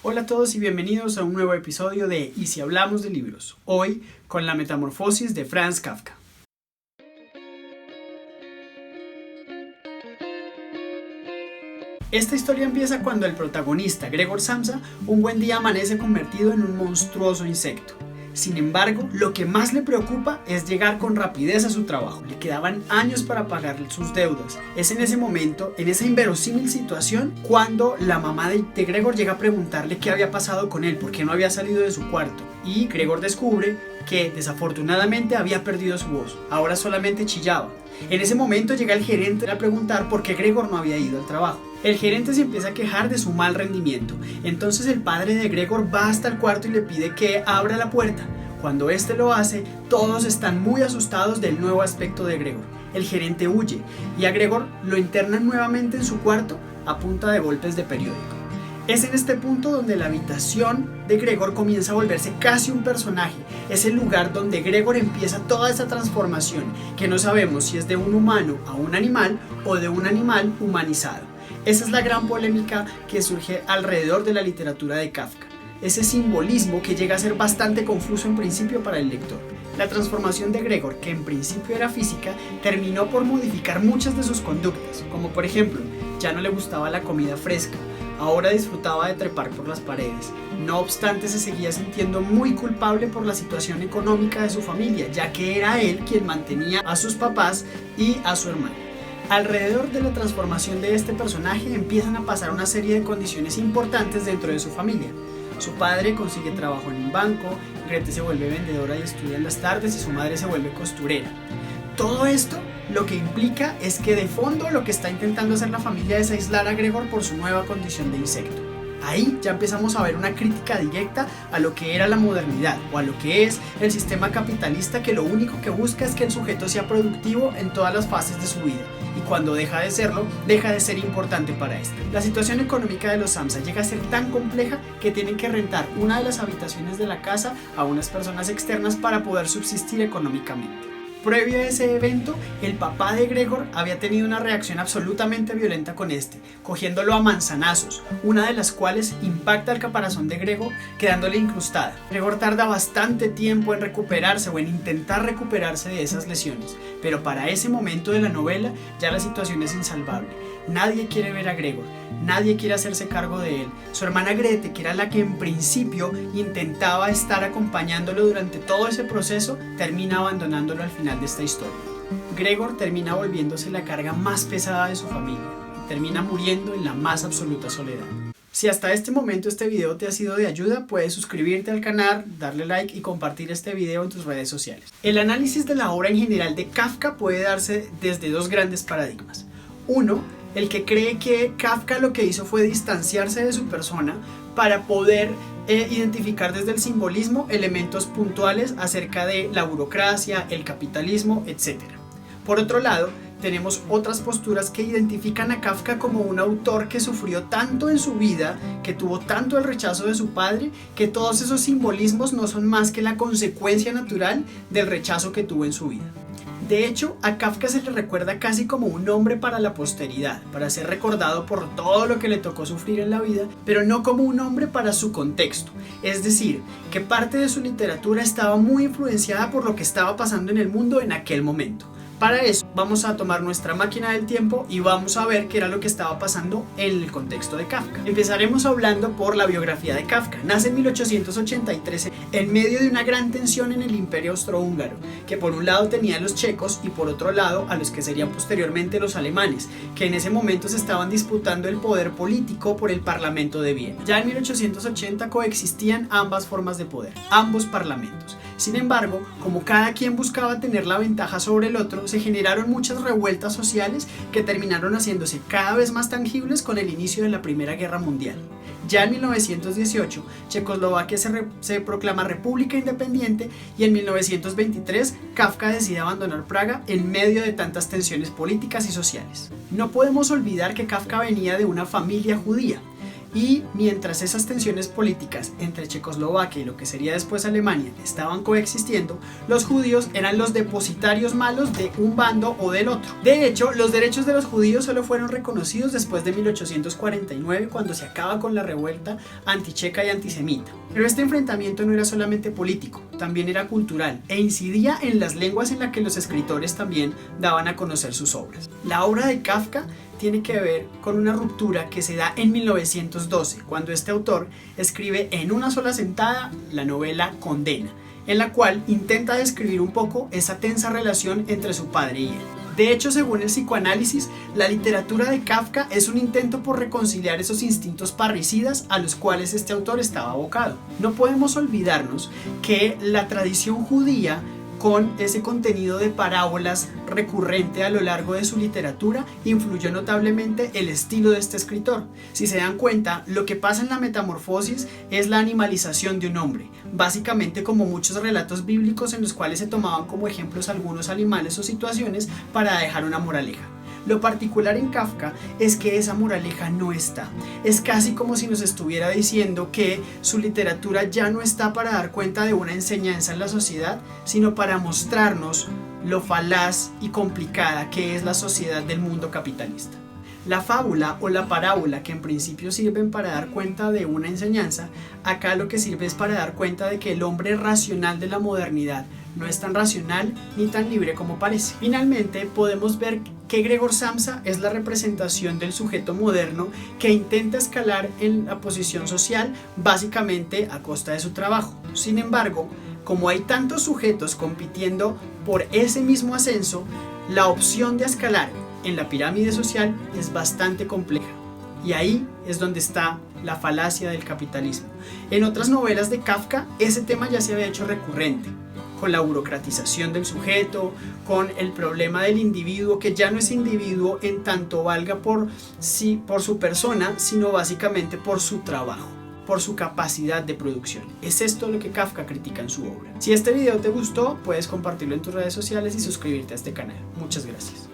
Hola a todos y bienvenidos a un nuevo episodio de ¿Y si hablamos de libros? Hoy con La Metamorfosis de Franz Kafka. Esta historia empieza cuando el protagonista, Gregor Samsa, un buen día amanece convertido en un monstruoso insecto. Sin embargo, lo que más le preocupa es llegar con rapidez a su trabajo. Le quedaban años para pagar sus deudas. Es en ese momento, en esa inverosímil situación, cuando la mamá de Gregor llega a preguntarle qué había pasado con él, por qué no había salido de su cuarto. Y Gregor descubre que desafortunadamente había perdido su voz. Ahora solamente chillaba. En ese momento llega el gerente a preguntar por qué Gregor no había ido al trabajo. El gerente se empieza a quejar de su mal rendimiento. Entonces el padre de Gregor va hasta el cuarto y le pide que abra la puerta. Cuando este lo hace, todos están muy asustados del nuevo aspecto de Gregor. El gerente huye y a Gregor lo internan nuevamente en su cuarto a punta de golpes de periódico. Es en este punto donde la habitación de Gregor comienza a volverse casi un personaje. Es el lugar donde Gregor empieza toda esa transformación, que no sabemos si es de un humano a un animal o de un animal humanizado. Esa es la gran polémica que surge alrededor de la literatura de Kafka. Ese simbolismo que llega a ser bastante confuso en principio para el lector. La transformación de Gregor, que en principio era física, terminó por modificar muchas de sus conductas, como por ejemplo, ya no le gustaba la comida fresca, ahora disfrutaba de trepar por las paredes. No obstante, se seguía sintiendo muy culpable por la situación económica de su familia, ya que era él quien mantenía a sus papás y a su hermano. Alrededor de la transformación de este personaje empiezan a pasar una serie de condiciones importantes dentro de su familia. Su padre consigue trabajo en un banco, Grete se vuelve vendedora y estudia en las tardes y su madre se vuelve costurera. Todo esto lo que implica es que de fondo lo que está intentando hacer la familia es aislar a Gregor por su nueva condición de insecto. Ahí ya empezamos a ver una crítica directa a lo que era la modernidad o a lo que es el sistema capitalista, que lo único que busca es que el sujeto sea productivo en todas las fases de su vida y cuando deja de serlo, deja de ser importante para este. La situación económica de los Samsa llega a ser tan compleja que tienen que rentar una de las habitaciones de la casa a unas personas externas para poder subsistir económicamente. Previo a ese evento, el papá de Gregor había tenido una reacción absolutamente violenta con este, cogiéndolo a manzanazos, una de las cuales impacta el caparazón de Gregor, quedándole incrustada. Gregor tarda bastante tiempo en recuperarse o en intentar recuperarse de esas lesiones, pero para ese momento de la novela ya la situación es insalvable. Nadie quiere ver a Gregor, nadie quiere hacerse cargo de él. Su hermana Grete, que era la que en principio intentaba estar acompañándolo durante todo ese proceso, termina abandonándolo al final de esta historia. Gregor termina volviéndose la carga más pesada de su familia y termina muriendo en la más absoluta soledad. Si hasta este momento este video te ha sido de ayuda, puedes suscribirte al canal, darle like y compartir este video en tus redes sociales. El análisis de la obra en general de Kafka puede darse desde dos grandes paradigmas. Uno, el que cree que Kafka lo que hizo fue distanciarse de su persona para poder identificar desde el simbolismo elementos puntuales acerca de la burocracia, el capitalismo, etc. Por otro lado, tenemos otras posturas que identifican a Kafka como un autor que sufrió tanto en su vida, que tuvo tanto el rechazo de su padre, que todos esos simbolismos no son más que la consecuencia natural del rechazo que tuvo en su vida. De hecho, a Kafka se le recuerda casi como un hombre para la posteridad, para ser recordado por todo lo que le tocó sufrir en la vida, pero no como un hombre para su contexto. Es decir, que parte de su literatura estaba muy influenciada por lo que estaba pasando en el mundo en aquel momento. Para eso vamos a tomar nuestra máquina del tiempo y vamos a ver qué era lo que estaba pasando en el contexto de Kafka. Empezaremos hablando por la biografía de Kafka. Nace en 1883 en medio de una gran tensión en el Imperio Austrohúngaro, que por un lado tenía a los checos y por otro lado a los que serían posteriormente los alemanes, que en ese momento se estaban disputando el poder político por el Parlamento de Viena. Ya en 1880 coexistían ambas formas de poder, ambos parlamentos. Sin embargo, como cada quien buscaba tener la ventaja sobre el otro, se generaron muchas revueltas sociales que terminaron haciéndose cada vez más tangibles con el inicio de la Primera Guerra Mundial. Ya en 1918, Checoslovaquia se proclama república independiente y en 1923 Kafka decide abandonar Praga en medio de tantas tensiones políticas y sociales. No podemos olvidar que Kafka venía de una familia judía. Y mientras esas tensiones políticas entre Checoslovaquia y lo que sería después Alemania estaban coexistiendo, los judíos eran los depositarios malos de un bando o del otro. De hecho, los derechos de los judíos solo fueron reconocidos después de 1849, cuando se acaba con la revuelta anticheca y antisemita. Pero este enfrentamiento no era solamente político, también era cultural e incidía en las lenguas en las que los escritores también daban a conocer sus obras. La obra de Kafka tiene que ver con una ruptura que se da en 1912, cuando este autor escribe en una sola sentada la novela Condena, en la cual intenta describir un poco esa tensa relación entre su padre y él. De hecho, según el psicoanálisis, la literatura de Kafka es un intento por reconciliar esos instintos parricidas a los cuales este autor estaba abocado. No podemos olvidarnos que la tradición judía, con ese contenido de parábolas recurrente a lo largo de su literatura, influyó notablemente el estilo de este escritor. Si se dan cuenta, lo que pasa en la Metamorfosis es la animalización de un hombre, básicamente como muchos relatos bíblicos en los cuales se tomaban como ejemplos algunos animales o situaciones para dejar una moraleja. Lo particular en Kafka es que esa moraleja no está. Es casi como si nos estuviera diciendo que su literatura ya no está para dar cuenta de una enseñanza en la sociedad, sino para mostrarnos lo falaz y complicada que es la sociedad del mundo capitalista. La fábula o la parábola, que en principio sirven para dar cuenta de una enseñanza, acá lo que sirve es para dar cuenta de que el hombre racional de la modernidad no es tan racional ni tan libre como parece. Finalmente, podemos ver que Gregor Samsa es la representación del sujeto moderno que intenta escalar en la posición social básicamente a costa de su trabajo. Sin embargo, como hay tantos sujetos compitiendo por ese mismo ascenso, la opción de escalar en la pirámide social es bastante compleja. Y ahí es donde está la falacia del capitalismo. En otras novelas de Kafka, ese tema ya se había hecho recurrente, con la burocratización del sujeto, con el problema del individuo, que ya no es individuo en tanto valga por su persona, sino básicamente por su trabajo, por su capacidad de producción. Es esto lo que Kafka critica en su obra. Si este video te gustó, puedes compartirlo en tus redes sociales y suscribirte a este canal. Muchas gracias.